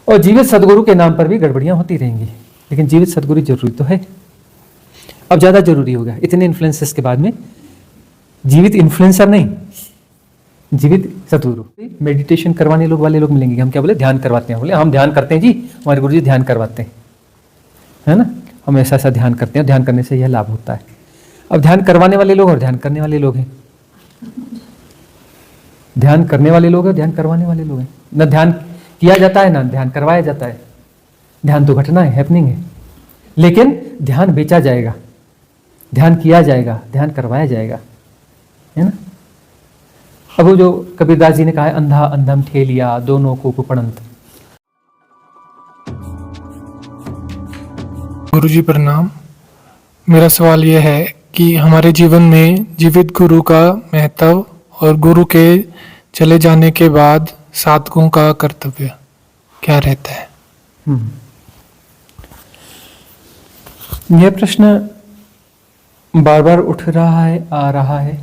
और जीवित सदगुरु के नाम पर भी गड़बड़ियां होती रहेंगी, लेकिन जीवित सदगुरु जरूरी तो है। अब ज्यादा जरूरी हो गया इतने इन्फ्लुएंसेस के बाद में, जीवित इन्फ्लुएंसर नहीं, जीवित सदगुरु। मेडिटेशन करवाने वाले लोग मिलेंगे, हम क्या बोले, ध्यान करवाते हैं। बोले हम ध्यान करते हैं जी, हमारे गुरु जी ध्यान करवाते हैं, है ना, हम ऐसा ऐसा ध्यान करते हैं, ध्यान करने से यह लाभ होता है। अब ध्यान करवाने वाले लोग और ध्यान करने वाले लोग हैं, ध्यान करने वाले लोग हैं, ध्यान करवाने वाले लोग हैं। न ध्यान किया जाता है ना ध्यान करवाया जाता है। ध्यान तो घटना है, हैपनिंग है, लेकिन ध्यान बेचा जाएगा, ध्यान किया जाएगा, ध्यान करवाया जाएगा, है ना। अब वो जो कबीरदास जी ने कहा है, अंधा अंधम ठेलिया दोनों को कुपड़ंत। गुरुजी प्रणाम। मेरा सवाल यह है कि हमारे जीवन में जीवित गुरु का महत्व और गुरु के चले जाने के बाद साधकों का कर्तव्य क्या रहता है? यह प्रश्न बार बार उठ रहा है, आ रहा है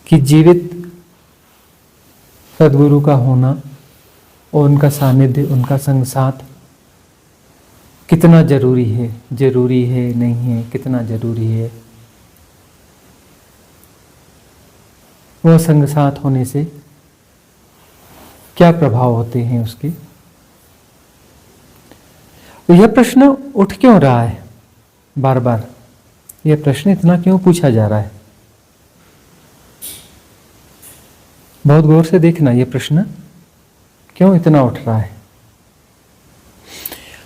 कि जीवित सदगुरु का होना और उनका सानिध्य, उनका संग साथ कितना जरूरी है नहीं है, कितना जरूरी है। वह संग साथ होने से क्या प्रभाव होते हैं उसके। तो यह प्रश्न उठ क्यों रहा है बार बार, यह प्रश्न इतना क्यों पूछा जा रहा है? बहुत गौर से देखना, यह प्रश्न क्यों इतना उठ रहा है।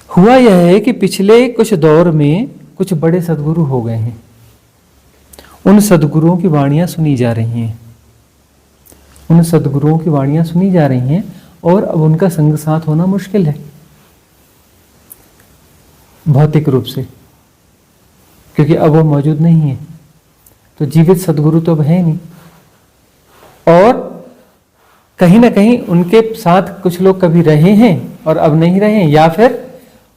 हुआ यह है कि पिछले कुछ दौर में कुछ बड़े सदगुरु हो गए हैं, उन सदगुरुओं की वाणियां सुनी जा रही हैं, उन सदगुरुओं की वाणियां सुनी जा रही हैं, और अब उनका संग साथ होना मुश्किल है भौतिक रूप से, क्योंकि अब वो मौजूद नहीं है। तो जीवित सदगुरु तो अब है नहीं, और कहीं ना कहीं उनके साथ कुछ लोग कभी रहे हैं और अब नहीं रहे हैं, या फिर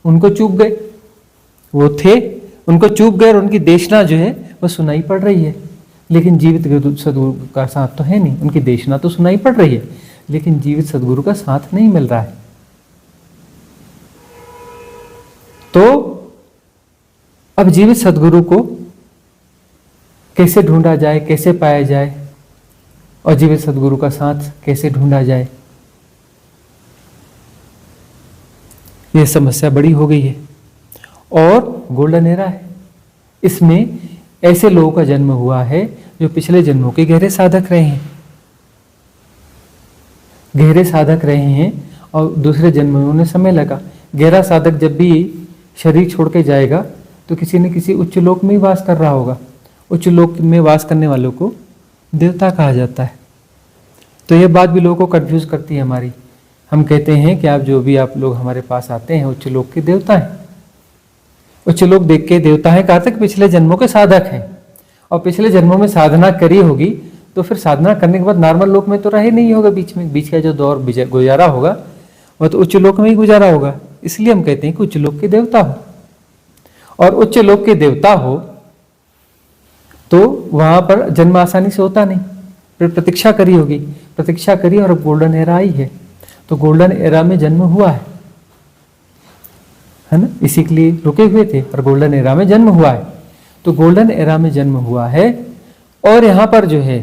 उनको चूक गए, वो थे उनको चूक गए, और उनकी देशना जो है वो सुनाई पड़ रही है, लेकिन जीवित सदगुरु का साथ तो है नहीं। उनकी देशना तो सुनाई पड़ रही है, लेकिन जीवित सदगुरु का साथ नहीं मिल रहा है। तो अब जीवित सदगुरु को कैसे ढूंढा जाए, कैसे पाया जाए, और जीवित सदगुरु का साथ कैसे ढूंढा जाए, यह समस्या बड़ी हो गई है। और गोल्डन एरा है, इसमें ऐसे लोगों का जन्म हुआ है जो पिछले जन्मों के गहरे साधक रहे हैं, गहरे साधक रहे हैं, और दूसरे जन्म में उन्हें समय लगा। गहरा साधक जब भी शरीर छोड़ के जाएगा तो किसी न किसी उच्च लोक में ही वास कर रहा होगा। उच्च लोक में वास करने वालों को देवता कहा जाता है। तो यह बात भी लोगों को कंफ्यूज करती है हमारी। हम कहते हैं कि आप लोग हमारे पास आते हैं उच्च लोक के देवता हैं, उच्च लोक देख के देवता है, कहा तक पिछले जन्मों के साधक हैं, और पिछले जन्मों में साधना करी होगी, तो फिर साधना करने के बाद नॉर्मल लोक में तो रहे नहीं होगा, बीच का जो दौर गुजारा होगा वह तो उच्च लोक में ही गुजारा होगा। इसलिए हम कहते हैं कि उच्च लोक के देवता हो, और उच्च लोक के देवता हो तो वहां पर जन्म आसानी से होता नहीं, फिर प्रतीक्षा करी होगी, प्रतीक्षा करी, और अब गोल्डन एरा आई है। तो गोल्डन एरा में जन्म हुआ है ना, इसी के लिए रुके हुए थे, और गोल्डन एरा में जन्म हुआ है। तो गोल्डन एरा में जन्म हुआ है, और यहाँ पर जो है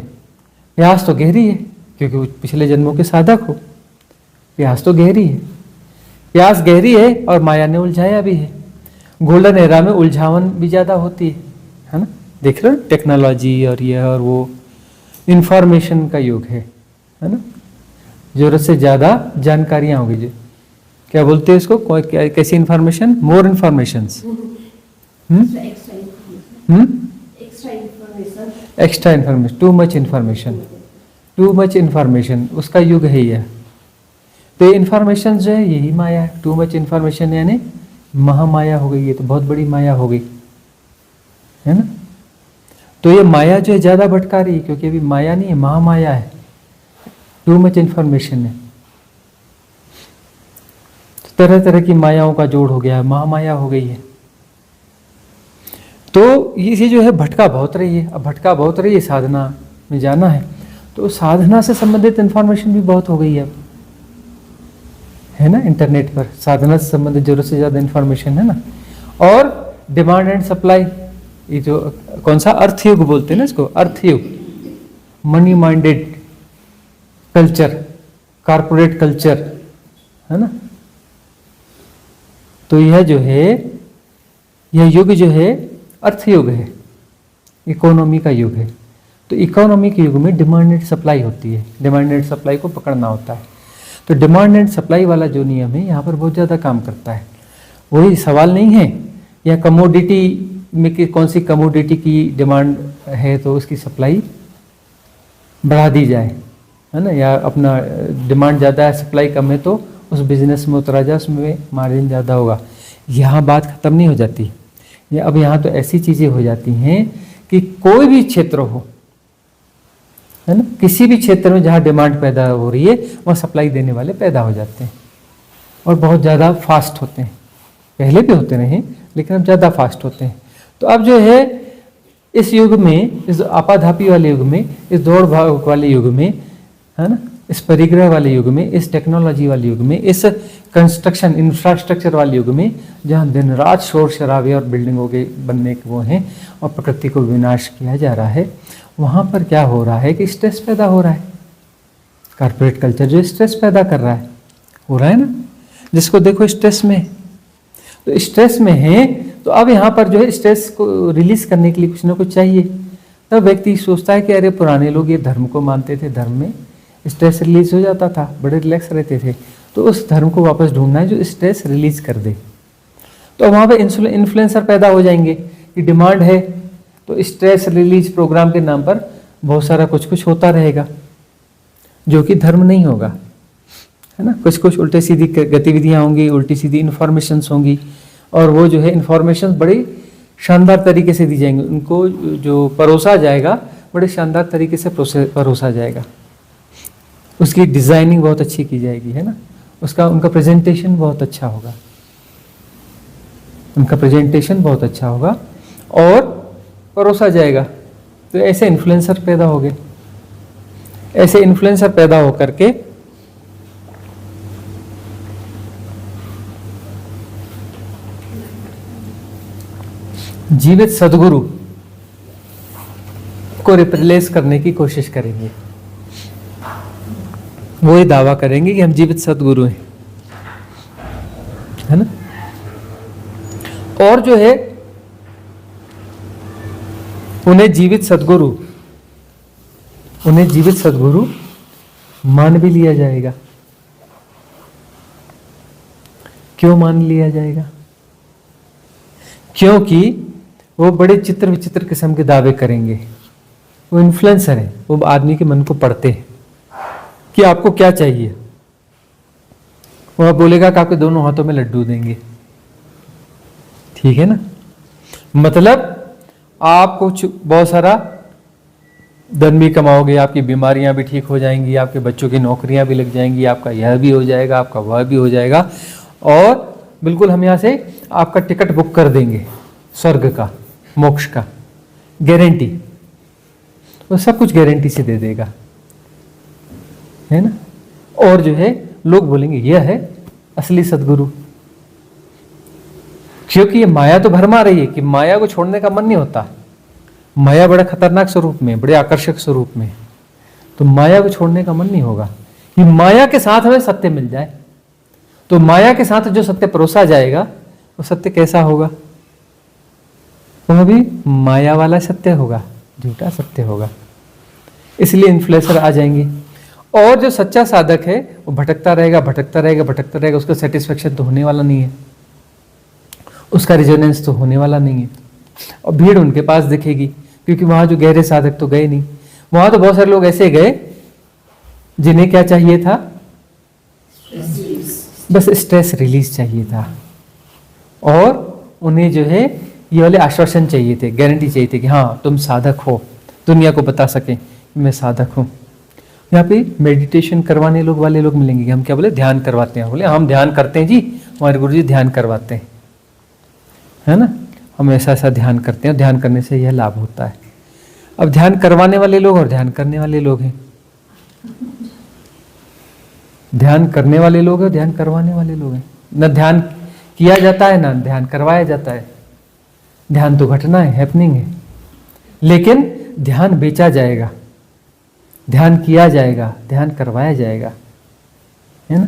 प्यास तो गहरी है, क्योंकि पिछले जन्मों के साधक हो, प्यास तो गहरी है, प्यास गहरी है, और माया ने उलझाया भी है। गोल्डन एरा में उलझावन भी ज्यादा होती है ना, देख रहे हो, टेक्नोलॉजी और यह और वो, इंफॉर्मेशन का युग है ना, जरूरत से ज्यादा जानकारियां होगी। जो क्या बोलते हैं इसको, कैसी information, more information, extra information, too much information, उसका युग है यह। तो ये इंफॉर्मेशन जो है यही माया है। टू मच इंफॉर्मेशन यानी महामाया हो गई, ये तो बहुत बड़ी माया हो गई है ना। तो ये माया जो है ज्यादा भटका रही है, क्योंकि अभी माया नहीं है, महामाया है, टू मच इंफॉर्मेशन है। तरह तरह की मायाओं का जोड़ हो गया है, महामाया हो गई है। तो ये जो है भटका बहुत रही है, अब भटका बहुत रही है, साधना में जाना है, तो साधना से संबंधित इंफॉर्मेशन भी बहुत हो गई है, है ना, इंटरनेट पर साधना से संबंधित जरूरत से ज़्यादा इंफॉर्मेशन है ना। और डिमांड एंड सप्लाई, ये जो कौन सा अर्थ युग बोलते हैं ना इसको, अर्थ युग, money minded culture, corporate culture, है ना। तो यह जो है, यह युग जो है अर्थ युग है, इकोनॉमी का युग है। तो इकोनॉमी के युग में डिमांड एंड सप्लाई होती है, डिमांड एंड सप्लाई को पकड़ना होता है। तो डिमांड एंड सप्लाई वाला जो नियम है यहाँ पर बहुत ज़्यादा काम करता है। वही सवाल नहीं है या कमोडिटी में कि कौन सी कमोडिटी की डिमांड है तो उसकी सप्लाई बढ़ा दी जाए, है ना, या अपना डिमांड ज़्यादा है सप्लाई कम है तो उस बिजनेस में उतरा जाए, उसमें मार्जिन ज़्यादा होगा। यहाँ बात ख़त्म नहीं हो जाती। ये अब यहाँ तो ऐसी चीज़ें हो जाती हैं कि कोई भी क्षेत्र हो, है ना, किसी भी क्षेत्र में जहाँ डिमांड पैदा हो रही है वहाँ सप्लाई देने वाले पैदा हो जाते हैं और बहुत ज़्यादा फास्ट होते हैं। पहले भी होते रहे लेकिन अब ज़्यादा फास्ट होते हैं। तो अब जो है इस युग में, इस आपाधापी वाले युग में, इस दौड़ भाग वाले युग में, है ना, इस परिग्रह वाले युग में, इस टेक्नोलॉजी वाले युग में, इस कंस्ट्रक्शन इंफ्रास्ट्रक्चर वाले युग में, जहाँ दिन रात शोर शराबे और बिल्डिंगों के बनने के वो हैं और प्रकृति को विनाश किया जा रहा है, वहाँ पर क्या हो रहा है कि स्ट्रेस पैदा हो रहा है। कारपोरेट कल्चर जो स्ट्रेस पैदा कर रहा है, हो रहा है ना, जिसको देखो स्ट्रेस में, तो स्ट्रेस में है तो अब यहाँ पर जो है स्ट्रेस को रिलीज करने के लिए कुछ ना कुछ चाहिए। तब व्यक्ति सोचता है कि अरे पुराने लोग ये धर्म को मानते थे, धर्म में स्ट्रेस रिलीज हो जाता था, बड़े रिलैक्स रहते थे, तो उस धर्म को वापस ढूंढना है जो स्ट्रेस रिलीज कर दे। तो वहाँ पे इन्फ्लुएंसर पैदा हो जाएंगे कि डिमांड है तो स्ट्रेस रिलीज प्रोग्राम के नाम पर बहुत सारा कुछ कुछ होता रहेगा जो कि धर्म नहीं होगा, है ना। कुछ कुछ उल्टे सीधी गतिविधियाँ होंगी, उल्टी सीधी इन्फॉर्मेशंस होंगी और वो जो है इन्फॉर्मेशन बड़ी शानदार तरीके से दी जाएंगी, उनको जो परोसा जाएगा बड़े शानदार तरीके से परोसा जाएगा, उसकी डिज़ाइनिंग बहुत अच्छी की जाएगी, है ना, उनका प्रेजेंटेशन बहुत अच्छा होगा, उनका प्रेजेंटेशन बहुत अच्छा होगा और परोसा जाएगा। तो ऐसे इन्फ्लुएंसर पैदा हो गए। ऐसे इन्फ्लुएंसर पैदा हो करके जीवित सदगुरु को रिप्लेस करने की कोशिश करेंगे। वो ये दावा करेंगे कि हम जीवित सदगुरु हैं, है ना। और जो है उन्हें जीवित सदगुरु मान भी लिया जाएगा। क्यों मान लिया जाएगा? क्योंकि वो बड़े चित्र विचित्र किस्म के दावे करेंगे। वो इन्फ्लुएंसर है, वो आदमी के मन को पढ़ते हैं कि आपको क्या चाहिए। वो बोलेगा कि आपके दोनों हाथों में लड्डू देंगे, ठीक है ना। मतलब आप कुछ बहुत सारा धन भी कमाओगे, आपकी बीमारियां भी ठीक हो जाएंगी, आपके बच्चों की नौकरियां भी लग जाएंगी, आपका यह भी हो जाएगा, आपका वह भी हो जाएगा, और बिल्कुल हम यहाँ से आपका टिकट बुक कर देंगे स्वर्ग का, मोक्ष का, गारंटी। वो सब कुछ गारंटी से दे देगा, है ना। और जो है लोग बोलेंगे यह है असली सदगुरु, क्योंकि ये माया तो भरमा रही है कि माया को छोड़ने का मन नहीं होता। माया बड़ा खतरनाक स्वरूप में, बड़े आकर्षक स्वरूप में, तो माया को छोड़ने का मन नहीं होगा कि माया के साथ हमें सत्य मिल जाए। तो माया के साथ जो सत्य परोसा जाएगा वो सत्य कैसा होगा? वह भी माया वाला सत्य होगा, झूठा सत्य होगा। इसलिए इन्फ्लुएंसर आ जाएंगे। और जो सच्चा साधक है वो भटकता रहेगा, भटकता रहेगा, भटकता रहेगा। उसका सेटिस्फेक्शन तो होने वाला नहीं है, उसका रिजोनेंस तो होने वाला नहीं है, और भीड़ उनके पास दिखेगी, क्योंकि वहां जो गहरे साधक तो गए नहीं। वहां तो बहुत सारे लोग ऐसे गए जिन्हें क्या चाहिए था? बस स्ट्रेस रिलीज चाहिए था, और उन्हें जो है ये वाले आश्वासन चाहिए थे, गारंटी चाहिए थी कि हाँ तुम साधक हो, दुनिया को बता सके मैं साधक हूँ। यहाँ पे मेडिटेशन करवाने वाले लोग मिलेंगे कि हम क्या बोले, ध्यान करवाते हैं। बोले हम ध्यान करते हैं जी, हमारे गुरु जी ध्यान करवाते हैं, है ना, हम ऐसा ऐसा ध्यान करते हैं, ध्यान करने से यह लाभ होता है। अब ध्यान करवाने वाले लोग और ध्यान करने वाले लोग हैं, ध्यान करने वाले लोग हैं, ध्यान करवाने वाले लोग हैं। न ध्यान किया जाता है ना ध्यान करवाया जाता है। ध्यान तो घटना है, हैपनिंग है, लेकिन ध्यान बेचा जाएगा, ध्यान किया जाएगा, ध्यान करवाया जाएगा, है ना।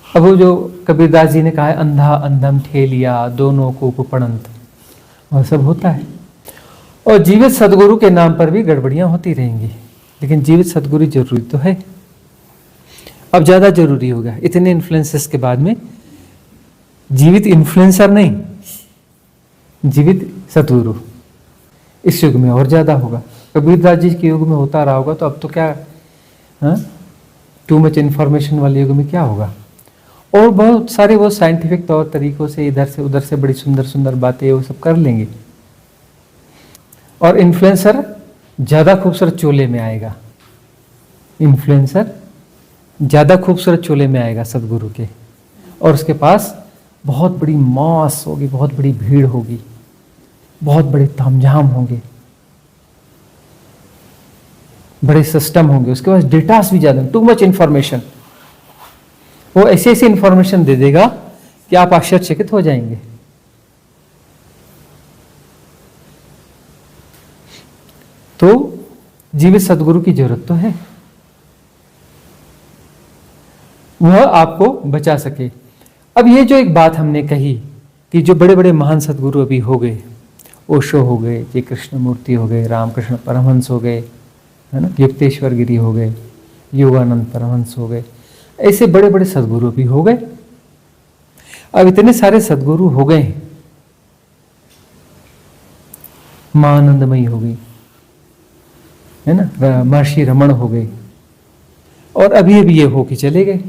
अब वो जो कबीरदास जी ने कहा है, अंधा अंधम ठेलिया दोनों को उपपड़ंत, वह सब होता है। और जीवित सदगुरु के नाम पर भी गड़बड़ियां होती रहेंगी, लेकिन जीवित सदगुरु जरूरी तो है। अब ज्यादा जरूरी हो गया इतने इन्फ्लुएंसेस के बाद में, जीवित इन्फ्लुएंसर नहीं, जीवित सदगुरु इस युग में और ज्यादा होगा। कबीरदास जी के युग में होता रहा होगा तो अब तो क्या, टू मच इन्फॉर्मेशन वाले युग में क्या होगा। और बहुत सारे वो साइंटिफिक तौर तरीकों से इधर से उधर से बड़ी सुंदर सुंदर बातें वो सब कर लेंगे। और इन्फ्लुएंसर ज्यादा खूबसूरत चोले में आएगा, इन्फ्लुएंसर ज्यादा खूबसूरत चोले में आएगा सदगुरु के, और उसके पास बहुत बड़ी मास होगी, बहुत बड़ी भीड़ होगी, बहुत बड़े तामझाम होंगे, बड़े सिस्टम होंगे, उसके पास डेटास भी ज्यादा, टू मच इंफॉर्मेशन। वो ऐसी ऐसी इंफॉर्मेशन दे देगा कि आप आश्चर्यचकित हो जाएंगे। तो जीवित सदगुरु की जरूरत तो है, वह आपको बचा सके। अब ये जो एक बात हमने कही कि जो बड़े बड़े महान सदगुरु अभी हो गए, ओशो हो गए, जी कृष्णमूर्ति हो गए, रामकृष्ण परमहंस हो गए, है ना, युक्तेश्वर गिरी हो गए, योगानंद परमहंस हो गए, ऐसे बड़े बड़े सदगुरु भी हो गए। अब इतने सारे सदगुरु हो गए, मां आनंदमयी हो गई, है ना, महर्षि रमण हो गए, और अभी अभी ये हो के चले गए।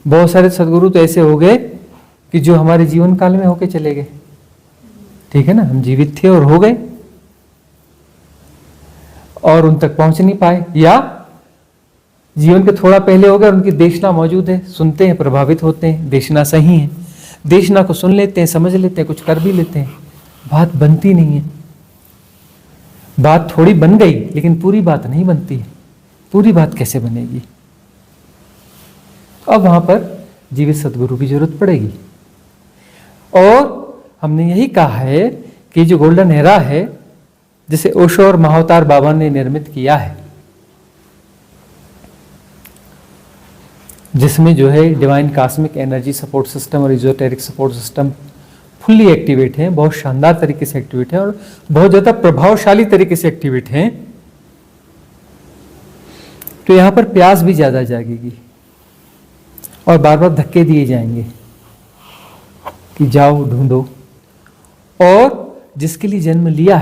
बहुत सारे सदगुरु तो ऐसे हो गए कि जो हमारे जीवन काल में होके चले गए, ठीक है ना, हम जीवित थे और हो गए और उन तक पहुंच नहीं पाए, या जीवन के थोड़ा पहले हो गए और उनकी देशना मौजूद है, सुनते हैं, प्रभावित होते हैं, देशना सही है, देशना को सुन लेते हैं, समझ लेते हैं, कुछ कर भी लेते हैं, बात बनती नहीं है। बात थोड़ी बन गई लेकिन पूरी बात नहीं बनती है। पूरी बात कैसे बनेगी? अब वहां पर जीवित सदगुरु की जरूरत पड़ेगी। और हमने यही कहा है कि जो गोल्डन एरा है, जिसे ओशो और महाअवतार बाबा ने निर्मित किया है, जिसमें जो है divine cosmic energy support system और esoteric support system fully activate हैं, बहुत शानदार तरीके से एक्टिवेट हैं और बहुत ज्यादा प्रभावशाली तरीके से एक्टिवेट हैं, तो यहां पर प्यास भी ज्यादा जागेगी और बार बार धक्के दिए जाएंगे कि जाओ ढूंढो। और जिसके लिए जन्म लिया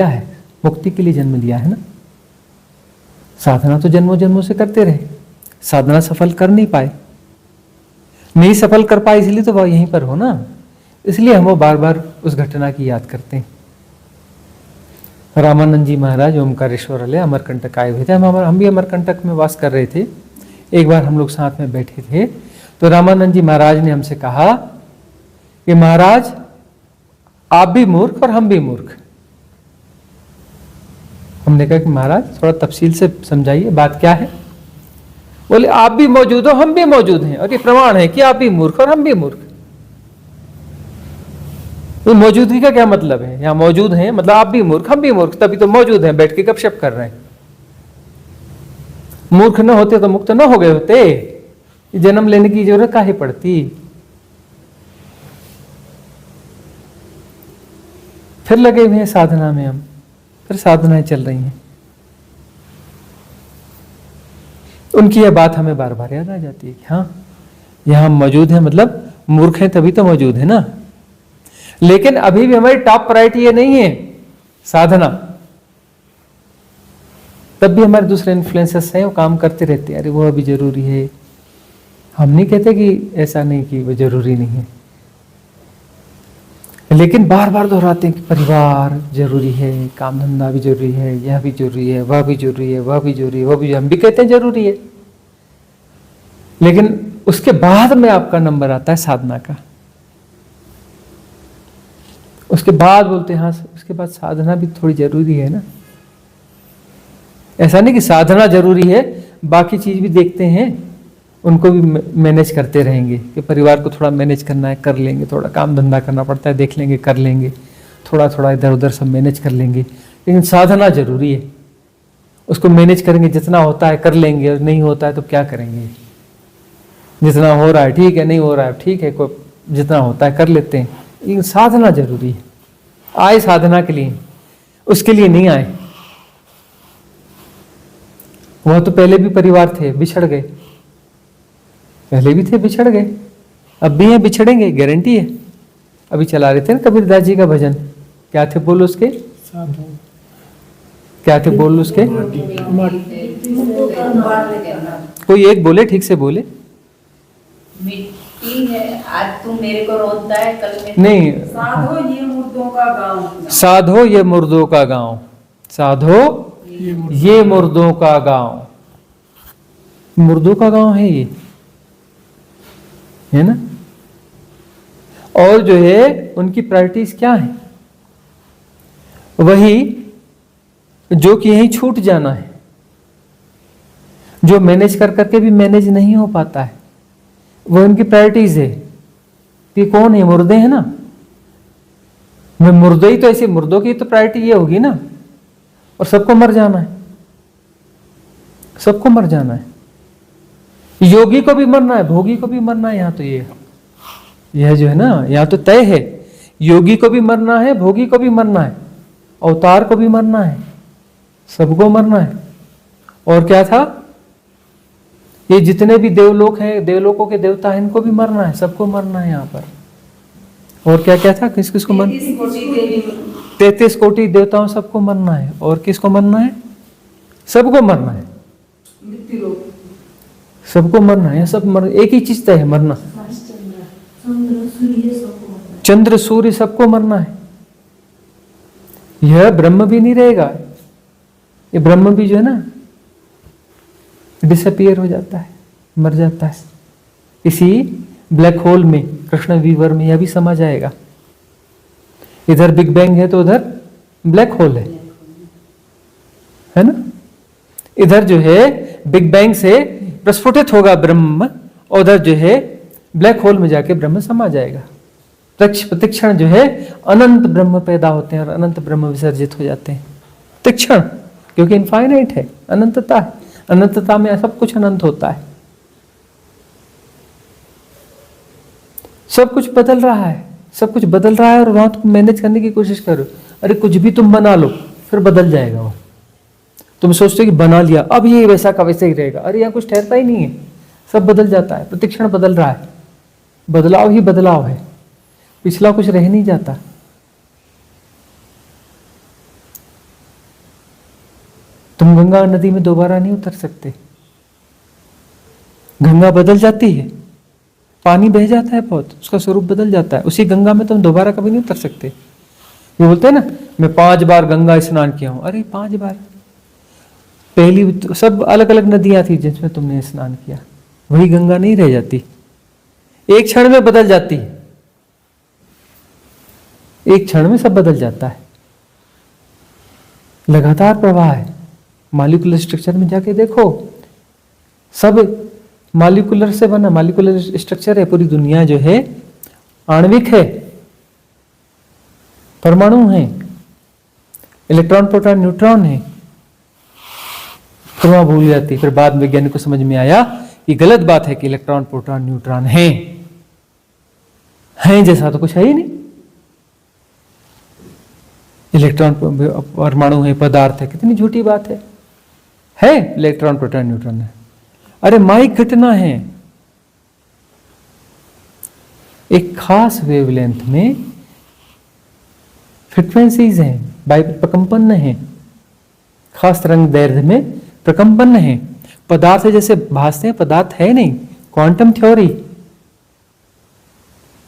है, मुक्ति के लिए जन्म लिया है ना, साधना तो जन्मों जन्मों से करते रहे, साधना सफल कर नहीं पाए, नहीं सफल कर पाए, इसलिए तो वह यहीं पर हो ना, इसलिए हम वो बार बार उस घटना की याद करते हैं। रामानंद जी महाराज ओमकारेश्वर वाले अमरकंटक आए हुए थे, हम भी अमरकंटक में वास कर रहे थे। एक बार हम लोग साथ में बैठे थे तो रामानंद जी महाराज ने हमसे कहा कि महाराज आप भी मूर्ख और हम भी मूर्ख। हमने कहा कि महाराज थोड़ा तफसील से समझाइए, बात क्या है? बोले आप भी मौजूद हो, हम भी मौजूद हैं, और ये प्रमाण है कि आप भी मूर्ख और हम भी मूर्ख। तो मौजूदगी का क्या मतलब है? यहां मौजूद हैं मतलब आप भी मूर्ख हम भी मूर्ख, तभी तो मौजूद हैं, बैठ के गपशप कर रहे हैं। मूर्ख न होते तो मुक्त न हो गए होते, जन्म लेने की जरूरत काहे पड़ती? फिर लगे हुए हैं साधना में, हम फिर साधनाएं चल रही हैं। उनकी यह बात हमें बार बार याद आ जाती है कि हाँ, यहां मौजूद है मतलब मूर्ख हैं तभी तो मौजूद है ना। लेकिन अभी भी हमारी टॉप प्रायोरिटी ये नहीं है साधना, तब भी हमारे दूसरे इन्फ्लुएंसेस हैं, वो काम करते रहते हैं, अरे वो अभी जरूरी है। हम नहीं कहते कि ऐसा नहीं कि वो जरूरी नहीं है, लेकिन बार बार दोहराते हैं कि परिवार जरूरी है, काम धंधा भी जरूरी है, यह भी जरूरी है, वह भी जरूरी है, वह भी जरूरी है, वह भी, हम भी कहते हैं जरूरी है, लेकिन उसके बाद में आपका नंबर आता है साधना का। उसके बाद बोलते हैं हाँ, उसके बाद साधना भी थोड़ी जरूरी है ना। ऐसा नहीं कि साधना जरूरी है बाकी चीज भी देखते हैं, उनको भी मैनेज करते रहेंगे कि परिवार को थोड़ा मैनेज करना है, कर लेंगे, थोड़ा काम धंधा करना पड़ता है, देख लेंगे, कर लेंगे, थोड़ा थोड़ा इधर उधर सब मैनेज कर लेंगे। लेकिन साधना जरूरी है, उसको मैनेज करेंगे, जितना होता है कर लेंगे, और नहीं होता है तो क्या करेंगे। जितना हो रहा है ठीक है, नहीं हो रहा है ठीक है, कोई जितना होता है कर लेते हैं। लेकिन साधना जरूरी है। आए साधना के लिए, उसके लिए नहीं आए। वह तो पहले भी परिवार थे, बिछड़ गए, पहले भी थे, बिछड़ गए, अब भी हैं, बिछड़ेंगे, गारंटी है। अभी चला रहे थे ना कबीरदास जी का भजन, क्या थे बोल उसके, क्या थे बोल उसके, कोई एक बोले, ठीक से बोले। मिट्टी है, आज तू मेरे को रोता है, कल मैं नहीं, साधो ये मुर्दों का गांव, साधो ये मुर्दों का गांव, साधो ये मुर्दों का गांव। मुर्दों का गांव है ये, है ना। और जो है उनकी प्रायोरिटीज क्या है, वही जो कि यहीं छूट जाना है, जो मैनेज कर करके भी मैनेज नहीं हो पाता है, वो उनकी प्रायोरिटीज है। कि कौन है, मुर्दे हैं ना, मैं मुर्दे ही तो, ऐसे मुर्दों की तो प्रायोरिटी ये होगी ना। और सबको मर जाना है, सबको मर जाना है, योगी को भी मरना है, भोगी को भी मरना है। यहाँ तो यह जो है ना, यहाँ तो तय है, योगी को भी मरना है, भोगी को भी मरना है, अवतार को भी मरना है, सबको मरना है। और क्या था, ये जितने भी देवलोक हैं, देवलोकों के देवता हैं, इनको भी मरना है, सबको मरना है यहाँ पर। और क्या क्या था, किस किस को मरना, 33 कोटि देवताओं सबको मरना है। और किसको मरना है, सबको मरना है, सबको मरना है, सब मर, एक ही चीज तय है, मरना। चंद्र सूर्य सबको मरना है। यह ब्रह्म भी नहीं रहेगा, ये ब्रह्म भी जो है ना डिसअपियर हो जाता है, मर जाता है। इसी ब्लैक होल में, कृष्ण वीवर में यह भी समझ आएगा। इधर बिग बैंग है तो उधर ब्लैक होल है ना। इधर जो है बिग बैंग से प्रस्फुटित होगा ब्रह्म, और उधर जो है ब्लैक होल में जाके ब्रह्म समा जाएगा। प्रतिक्षण जो है अनंत ब्रह्म पैदा होते हैं और अनंत ब्रह्म विसर्जित हो जाते हैं। प्रतिक्षण, क्योंकि इनफाइनाइट है, अनंतता है, अनंतता में सब कुछ अनंत होता है। सब कुछ बदल रहा है, सब कुछ बदल रहा है, और वहां तुम मैनेज करने की कोशिश करो। अरे कुछ भी तुम बना लो, फिर बदल जाएगा वो। तुम सोचते हो कि बना लिया, अब ये वैसा का वैसे ही रहेगा। अरे यहाँ कुछ ठहरता ही नहीं है, सब बदल जाता है, प्रतिक्षण बदल रहा है, बदलाव ही बदलाव है, पिछला कुछ रह नहीं जाता। तुम गंगा नदी में दोबारा नहीं उतर सकते, गंगा बदल जाती है, पानी बह जाता है बहुत, उसका स्वरूप बदल जाता है। उसी गंगा में तुम दोबारा कभी नहीं उतर सकते। ये बोलते हैं ना, मैं 5 बार गंगा स्नान किया हूं। अरे 5 बार, पहली सब अलग अलग नदियां थी जिसमें तुमने स्नान किया, वही गंगा नहीं रह जाती, एक क्षण में बदल जाती है, एक क्षण में सब बदल जाता है। लगातार प्रवाह है। मॉलिक्यूलर स्ट्रक्चर में जाके देखो, सब मॉलिक्यूलर से बना, मॉलिक्यूलर स्ट्रक्चर है। पूरी दुनिया जो है आणविक है, परमाणु है, इलेक्ट्रॉन प्रोटॉन न्यूट्रॉन है। फिर वहां भूल जाती, फिर बाद वैज्ञानिक को समझ में आया कि गलत बात है कि इलेक्ट्रॉन प्रोटॉन न्यूट्रॉन हैं जैसा तो कुछ है ही नहीं। इलेक्ट्रॉन परमाणु है, पदार्थ है, कितनी झूठी बात है इलेक्ट्रॉन प्रोटॉन न्यूट्रॉन है। अरे माइक घटना है, एक खास वेवलेंथ में फ्रीक्वेंसीज हैं, प्रकंपन है, खास तरंग दैर्ध्य में प्रकंपन है। पदार्थ जैसे भासते हैं, पदार्थ है नहीं, क्वांटम थ्योरी,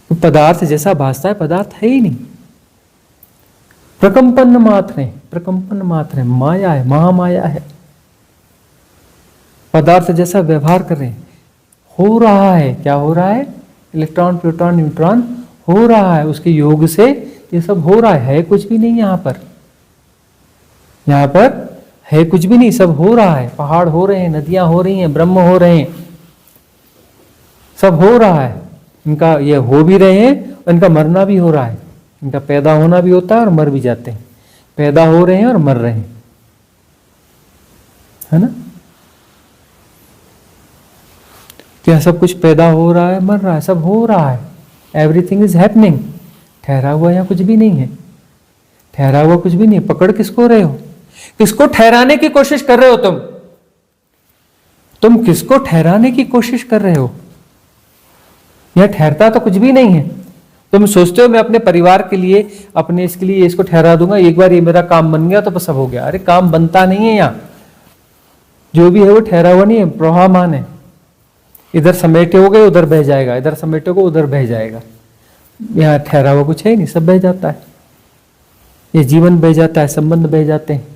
पदार्थ जैसा भासता है, पदार्थ है ही नहीं, प्रकंपन मात्र है, प्रकंपन मात्र है, माया है, महामाया है। पदार्थ जैसा व्यवहार कर रहे हैं, हो रहा है, क्या हो रहा है, इलेक्ट्रॉन प्रोटॉन न्यूट्रॉन हो रहा है, उसके योग से ये सब हो रहा है कुछ भी नहीं। यहाँ पर है कुछ भी नहीं, सब हो रहा है। पहाड़ हो रहे हैं, नदियां हो रही हैं, ब्रह्म हो रहे हैं, सब हो रहा है। इनका ये हो भी रहे हैं और इनका मरना भी हो रहा है। इनका पैदा होना भी होता है और मर भी जाते हैं। पैदा हो रहे हैं और मर रहे हैं, है ना। क्या सब कुछ पैदा हो रहा है, मर रहा है, सब हो रहा है। Everything is happening. ठहरा हुआ यहाँ कुछ भी नहीं है। ठहरा हुआ कुछ भी नहीं। पकड़ किसको रहे हो? किसको ठहराने की कोशिश कर रहे हो तुम किसको ठहराने की कोशिश कर रहे हो? यह ठहरता तो कुछ भी नहीं है। तुम सोचते हो मैं अपने परिवार के लिए, अपने इसके लिए इसको ठहरा दूंगा, एक बार ये मेरा काम बन गया तो बस सब हो गया। अरे काम बनता नहीं है। यहाँ जो भी है वो ठहरा हुआ नहीं है, प्रवाहमान है। इधर समेटे हो गए उधर बह जाएगा, इधर समेटे हो उधर बह जाएगा। यहाँ ठहरा हुआ कुछ है ही नहीं, सब बह जाता है। ये जीवन बह जाता है, संबंध बह जाते हैं,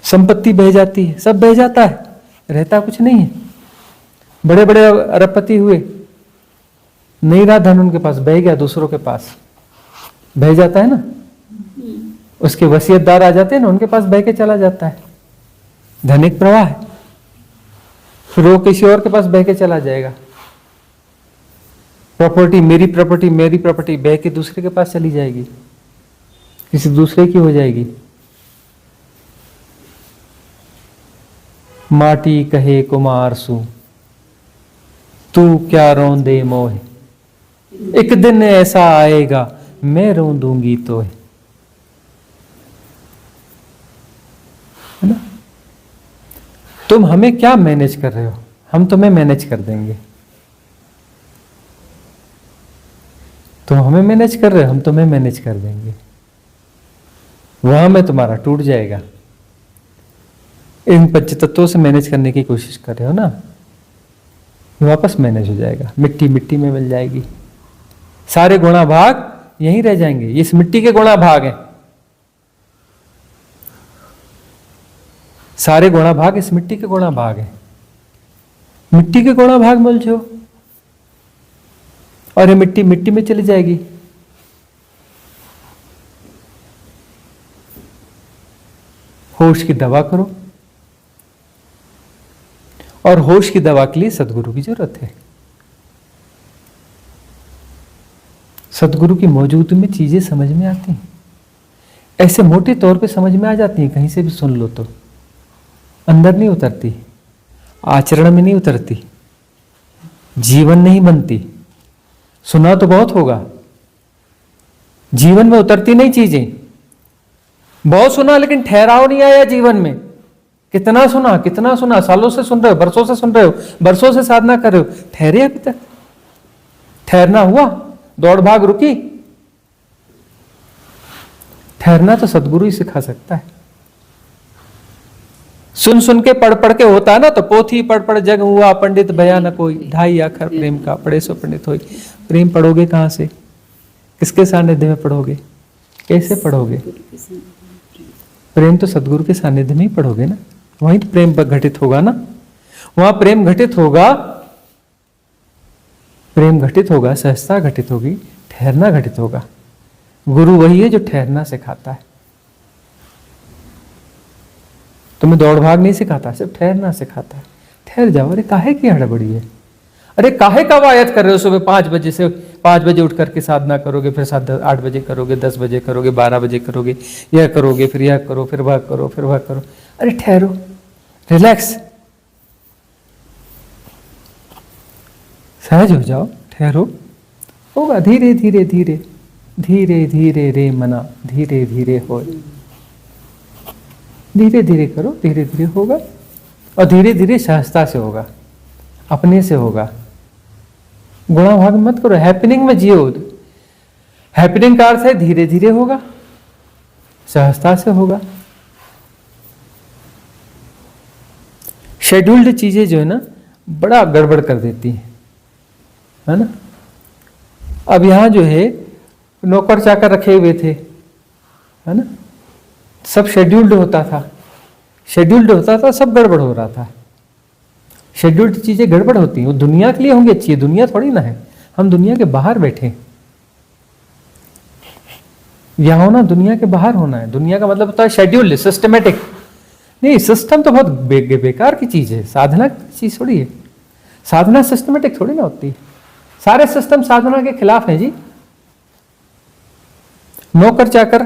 संपत्ति बह जाती है, सब बह जाता है, रहता कुछ नहीं है। बड़े बड़े अरबपति हुए, नहीं रहा धन उनके पास, बह गया दूसरों के पास, बह जाता है ना। उसके वसीयतदार आ जाते हैं ना, उनके पास बह के चला जाता है। धन एक प्रवाह है, फिर वो किसी और के पास बह के चला जाएगा। प्रॉपर्टी मेरी प्रॉपर्टी बह के दूसरे के पास चली जाएगी, किसी दूसरे की हो जाएगी। माटी कहे कुमार सु तू क्या रोंदे मोहे, एक दिन ऐसा आएगा मैं रोंदूंगी तो है ना। तुम हमें क्या मैनेज कर रहे हो? हम तुम्हें मैनेज कर देंगे। तुम हमें मैनेज कर रहे हो, हम तुम्हें मैनेज कर देंगे। वहां में तुम्हारा टूट जाएगा। इन पंचतत्वों से मैनेज करने की कोशिश कर रहे हो ना, वापस मैनेज हो जाएगा। मिट्टी मिट्टी में मिल जाएगी। सारे गुणा भाग यहीं रह जाएंगे। ये इस मिट्टी के गुणा भाग हैं। सारे गुणा भाग इस मिट्टी के गुणा भाग हैं। मिट्टी के गुणा भाग मुलझो और ये मिट्टी मिट्टी में चली जाएगी। होश की दवा करो, और होश की दवा के लिए सदगुरु की जरूरत है। सदगुरु की मौजूदगी में चीजें समझ में आती हैं। ऐसे मोटे तौर पे समझ में आ जाती हैं, कहीं से भी सुन लो तो अंदर नहीं उतरती, आचरण में नहीं उतरती, जीवन नहीं बनती। सुना तो बहुत होगा, जीवन में उतरती नहीं चीजें। बहुत सुना लेकिन ठहराव नहीं आया जीवन में। कितना सुना, सालों से सुन रहे हो, बरसों से सुन रहे हो, बरसों से साधना कर रहे हो, ठहरे अभी तक? ठहरना हुआ? दौड़ भाग रुकी? ठहरना तो सदगुरु ही सिखा सकता है। सुन सुन के पढ़ पढ़ के होता है ना, तो पोथी पढ़ पढ़ जग हुआ पंडित भया न कोई, 2.5 अक्षर प्रेम का पढ़े सो पंडित होई। प्रेम पढ़ोगे कहां से? किसके सानिध्य में पढ़ोगे? कैसे पढ़ोगे? प्रेम तो सदगुरु के सानिध्य में ही पढ़ोगे ना, वहीं तो प्रेम घटित होगा ना। वहां प्रेम घटित होगा, प्रेम घटित होगा, सहजता घटित होगी, ठहरना घटित होगा। गुरु वही है जो ठहरना सिखाता है। तुम्हें दौड़ भाग नहीं सिखाता, सिर्फ ठहरना सिखाता है। ठहर जाओ। अरे काहे की हड़बड़ी है? अरे काहे कवायद कर रहे हो? सुबह 5 बजे से 5 बजे उठ करके साधना करोगे, फिर 8 बजे करोगे, 10 बजे करोगे, 12 बजे करोगे, यह करोगे, फिर यह करो, फिर वह करो, फिर वह करो। अरे ठहरो, रिलैक्स, सहज हो जाओ, ठहरो। होगा धीरे धीरे धीरे धीरे धीरे रे मना, धीरे धीरे हो, धीरे धीरे करो, धीरे धीरे होगा। और धीरे धीरे सहजता से होगा, अपने से होगा। गुणा भाग मत करो, हैपनिंग में जियो। हैपनिंग का अर्थ है धीरे धीरे होगा, सहजता से होगा। शेड्यूल्ड चीजें जो है ना, बड़ा गड़बड़ कर देती है ना। अब यहां जो है नौकर चाकर रखे हुए थे, है ना, सब शेड्यूल्ड होता था, सब गड़बड़ हो रहा था। शेड्यूल्ड चीजें गड़बड़ होती हैं, वो दुनिया के लिए होंगी अच्छी है, दुनिया थोड़ी ना है। हम दुनिया के बाहर बैठे, यहाँ होना दुनिया के बाहर होना है। दुनिया का मतलब होता है शेड्यूल, सिस्टमेटिक। नहीं, सिस्टम तो बहुत बेकार की चीज है, साधना की चीज थोड़ी है। साधना सिस्टमेटिक थोड़ी ना होती है। सारे सिस्टम साधना के खिलाफ हैं जी। नौकर चाकर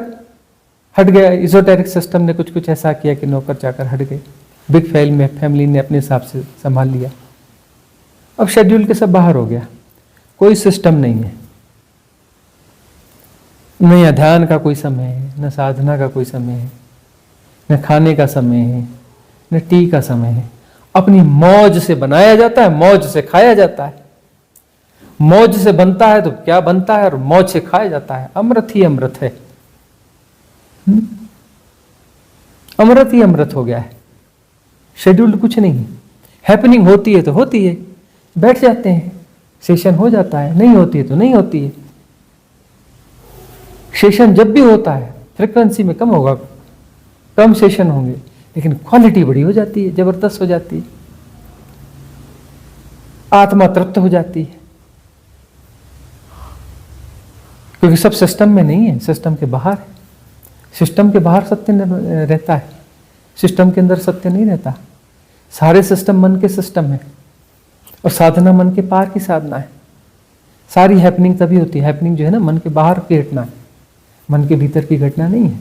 हट गया, इजोटेरिक सिस्टम ने कुछ कुछ ऐसा किया कि नौकर चाकर हट गए। बिग फैमिली ने अपने हिसाब से संभाल लिया। अब शेड्यूल के सब बाहर हो गया, कोई सिस्टम नहीं है। न ध्यान का कोई समय है, न साधना का कोई समय है, न खाने का समय है, न टी का समय है। अपनी मौज से बनाया जाता है, मौज से खाया जाता है। मौज से बनता है तो क्या बनता है, और मौज से खाया जाता है। अमृत ही अमृत है। अमृत ही अमृत हो गया है। शेड्यूल्ड कुछ नहीं है। हैपनिंग होती है तो होती है, बैठ जाते हैं, सेशन हो जाता है। नहीं होती है तो नहीं होती है। सेशन जब भी होता है फ्रीक्वेंसी में कम होगा, कम सेशन होंगे, लेकिन क्वालिटी बड़ी हो जाती है, जबरदस्त हो जाती है। आत्मा तृप्त हो जाती है, क्योंकि सब सिस्टम में नहीं है, सिस्टम के बाहर है। सिस्टम के बाहर सत्य रहता है, सिस्टम के अंदर सत्य नहीं रहता। सारे सिस्टम मन के सिस्टम है, और साधना मन के पार की साधना है। सारी हैपनिंग तभी होती है। हैपनिंग जो है ना, मन के बाहर की घटना है, मन के भीतर की घटना नहीं है।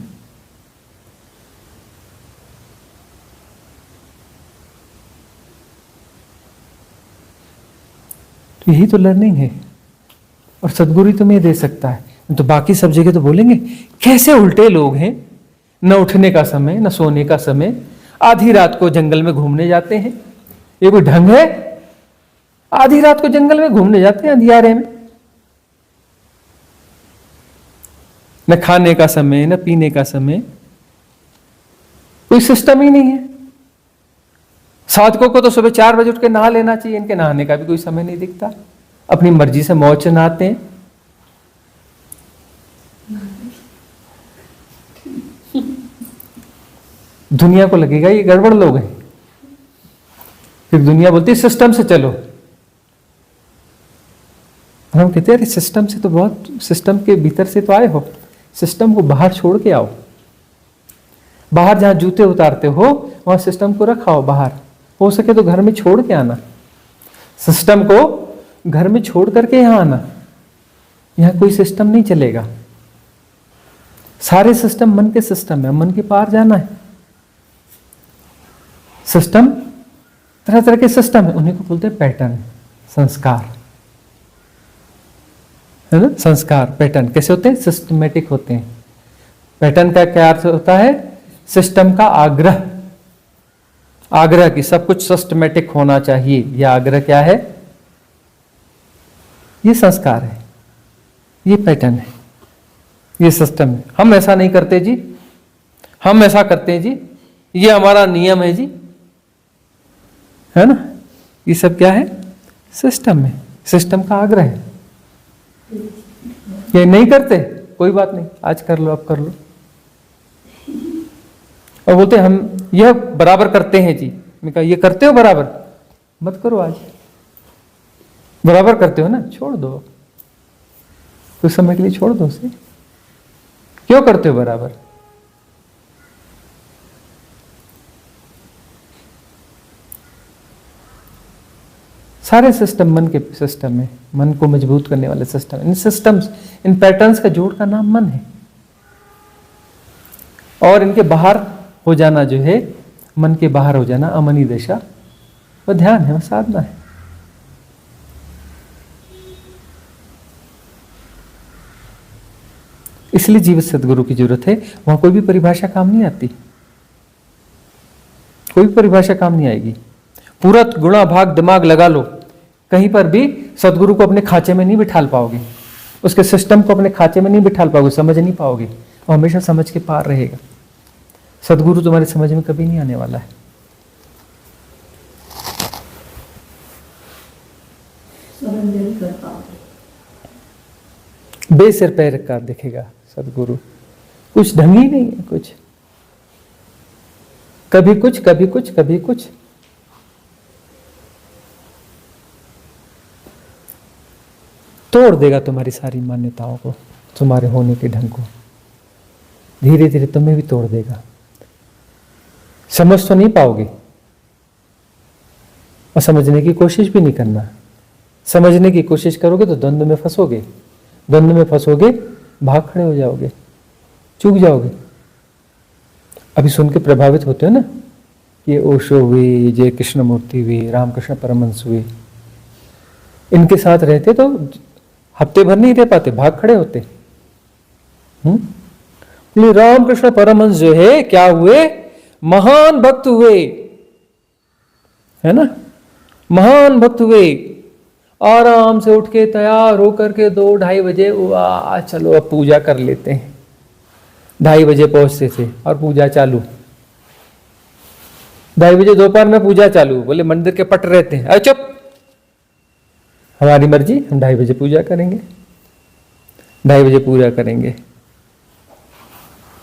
तो यही तो लर्निंग है, और सदगुरु तुम्हें दे सकता है। तो बाकी सब जगह तो बोलेंगे कैसे उल्टे लोग हैं, न उठने का समय, न सोने का समय, आधी रात को जंगल में घूमने जाते हैं। ये कोई ढंग है? आधी रात को जंगल में घूमने जाते हैं अंधियारे में। न खाने का समय, न पीने का समय, कोई सिस्टम ही नहीं है। साधकों को तो सुबह 4 बजे उठ के नहा लेना चाहिए, इनके नहाने का भी कोई समय नहीं दिखता। अपनी मर्जी से मौज से नहाते हैं। दुनिया को लगेगा ये गड़बड़ लोग हैं, फिर दुनिया बोलती है सिस्टम से चलो। हम कहते हैं सिस्टम से तो बहुत, सिस्टम के भीतर से तो आए हो, सिस्टम को बाहर छोड़ के आओ। बाहर जहां जूते उतारते हो वहां सिस्टम को रखाओ बाहर। हो सके तो घर में छोड़ के आना, सिस्टम को घर में छोड़ करके यहां आना। यहां कोई सिस्टम नहीं चलेगा। सारे सिस्टम मन के सिस्टम है, मन के पार जाना है। सिस्टम तरह तरह के सिस्टम है, उन्हीं को बोलते हैं पैटर्न, संस्कार, है ना। संस्कार पैटर्न कैसे होते हैं? सिस्टमेटिक होते हैं। पैटर्न का क्या अर्थ होता है? सिस्टम का आग्रह, आग्रह की सब कुछ सिस्टमेटिक होना चाहिए। यह आग्रह क्या है? ये संस्कार है, ये पैटर्न है, ये सिस्टम है। हम ऐसा नहीं करते जी, हम ऐसा करते हैं जी, ये हमारा नियम है जी, है ना। ये सब क्या है? सिस्टम है, सिस्टम का आग्रह है। ये नहीं करते, कोई बात नहीं, आज कर लो, अब कर लो। और बोलते हम यह बराबर करते हैं जी। मैं कहा ये करते हो बराबर? मत करो, आज बराबर करते हो ना, छोड़ दो, कुछ समय के लिए छोड़ दो उसे। क्यों करते हो बराबर? सारे सिस्टम मन के सिस्टम है, मन को मजबूत करने वाले सिस्टम। इन सिस्टम्स, इन पैटर्न्स का जोड़ का नाम मन है। और इनके बाहर हो जाना जो है, मन के बाहर हो जाना, अमनी दशा, वह ध्यान है, वह साधना है। इसलिए जीवित सदगुरु की जरूरत है। वहां कोई भी परिभाषा काम नहीं आती, कोई भी परिभाषा काम नहीं आएगी। पूरा गुणा भाग दिमाग लगा लो, कहीं पर भी सदगुरु को अपने खांचे में नहीं बिठाल पाओगे, उसके सिस्टम को अपने खांचे में नहीं बिठाल पाओगे, समझ नहीं पाओगे। और हमेशा समझ के पार रहेगा। सदगुरु तुम्हारी समझ में कभी नहीं आने वाला है। बेसिर पैर का दिखेगा सदगुरु, कुछ ढंग ही नहीं है, कुछ कभी कुछ, कभी कुछ, कभी कुछ। तोड़ देगा तुम्हारी सारी मान्यताओं को, तुम्हारे होने के ढंग को। धीरे धीरे तुम्हें भी तोड़ देगा। समझ तो नहीं पाओगे और समझने की कोशिश भी नहीं करना। समझने की कोशिश करोगे तो द्वंद्व में फंसोगे, द्वंद्व में फंसोगे, भाग खड़े हो जाओगे, चूक जाओगे। अभी सुन के प्रभावित होते हो ना, ये ओशो हुए, ये जय कृष्णमूर्ति हुए, रामकृष्ण परमहंस हुए, इनके साथ रहते तो हफ्ते भर नहीं रह पाते, भाग खड़े होते। रामकृष्ण परमहंस जो है क्या हुए, महान भक्त हुए, है ना, महान भक्त हुए। आराम से उठ के तैयार होकर के 2-2:30 बजे वाह चलो अब पूजा कर लेते हैं। 2:30 बजे पहुंचते थे और पूजा चालू, 2:30 बजे दोपहर में पूजा चालू। बोले मंदिर के पट रहते हैं, अरे चुप, हमारी मर्जी, हम 2:30 बजे पूजा करेंगे, 2:30 बजे पूजा करेंगे।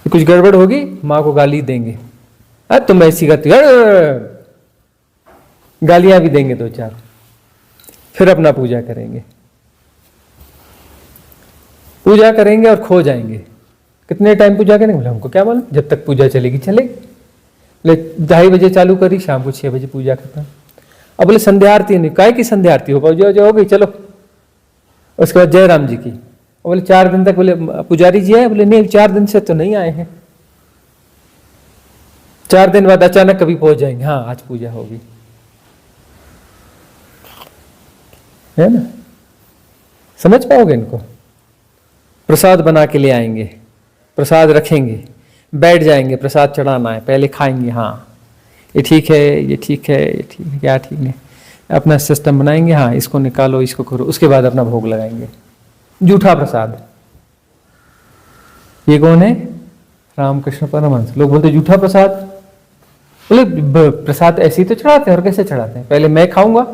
कुछ गड़बड़ होगी माँ को गाली देंगे, अरे तुम ऐसी करती हो, गालियां भी देंगे 2-4, फिर अपना पूजा करेंगे। पूजा करेंगे और खो जाएंगे। कितने टाइम पूजा करेंगे, बोले हमको क्या मालूम, जब तक पूजा चलेगी चलेगी। बोले 2:30 बजे चालू करी, शाम को 6 बजे पूजा खत्म। अब बोले संध्या आरती नहीं, काय की संध्या आरती हो, जो हो गई चलो। उसके बाद जय राम जी की। बोले 4 दिन तक, बोले पुजारी जी आए, बोले नहीं 4 दिन से तो नहीं आए हैं। 4 दिन बाद अचानक कभी पहुंच जाएंगे, हाँ आज पूजा होगी, है ना। समझ पाओगे इनको। प्रसाद बना के ले आएंगे, प्रसाद रखेंगे, बैठ जाएंगे, प्रसाद चढ़ाना है, पहले खाएंगे, हाँ ये ठीक है, ये ठीक है, ये ठीक है, क्या ठीक है, अपना सिस्टम बनाएंगे, हाँ इसको निकालो, इसको करो, उसके बाद अपना भोग लगाएंगे। जूठा प्रसाद। ये कौन है, रामकृष्ण परमहंस। लोग बोलते जूठा प्रसाद, बोले प्रसाद ऐसे ही तो चढ़ाते हैं, और कैसे चढ़ाते हैं, पहले मैं खाऊंगा,